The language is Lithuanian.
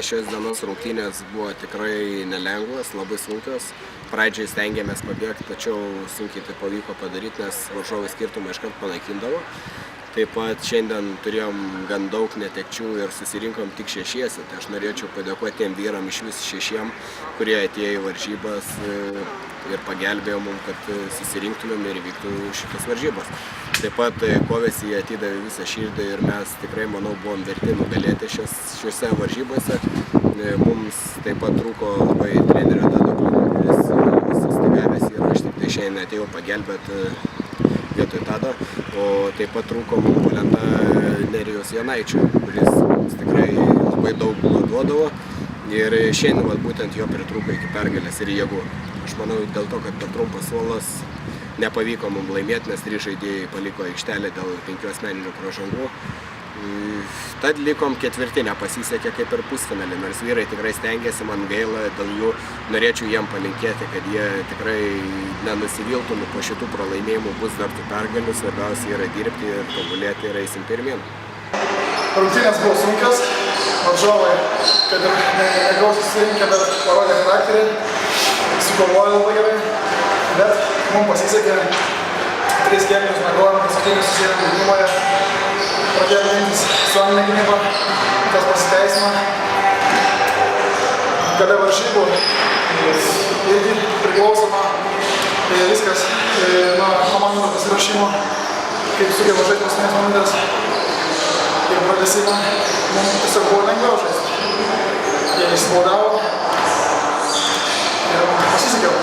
šios dienos rungtynės buvo tikrai nelengvas, labai sunkios. Pradžiai stengiamės pabėgti, tačiau sunkiai tai pavyko padaryti, nes varžovai skirtumą iškart panaikindavo. Taip pat šiandien turėjom gan daug netekčių ir susirinkom tik 6. Tai aš norėčiau padėkoti tiem vyram iš vis 6, kurie atėjo į varžybas ir pagelbėjo mums, kad susirinktumėm ir įvyktų šitas varžybas. Taip pat kovėsi jie atidavė visą širdį ir mes tikrai, manau, buvom verti nugalėti šiuose varžybose. Mums taip pat trūko labai trenerio Tado, kuris sustigavęs yra, aš tik tai šiandien atėjau pagelbėti vietoj Tado, o taip pat trūko mums polenta Nerijos Janaičio, kuris mums tikrai labai daug duodavo ir šiandien būtent jo pritrūko iki pergalės ir jėgų. Aš manau, dėl to, kad per trumpas suolas nepavyko mums laimėti, nes 3 žaidėjai paliko aikštelę dėl 5 asmeninių pražangų. Tad likom 4, nepasisekė kaip ir pusfinalį, nors vyrai tikrai stengiasi, man gaila, dėl jų norėčiau jiem palinkėti, kad jie tikrai nenusiviltų, po šitų pralaimėjimų bus dar tų pergalių, svarbiausia yra dirbti ir tobulėti ir eisim pirmyn. Rungtynės buvo sunkios, varžovai, kad ir negausiai susirinkę, bet parodė charakterį, sukovojo labai gerai, bet mums pasisekė 3 kėlinius mėgojom, paskutinius susijęs gynyboje. Pradėjome imtis suominę gynybą, kas pasiteisino. Gale varžybų irgi priklausoma viskas nuo komandų pasirašymo, kaip sugeba žaisti paskutinės minutės. Ir pratęsimą mums tiesiog buvo lengviau žaisti. Jie išspaudavo ir pasisekė.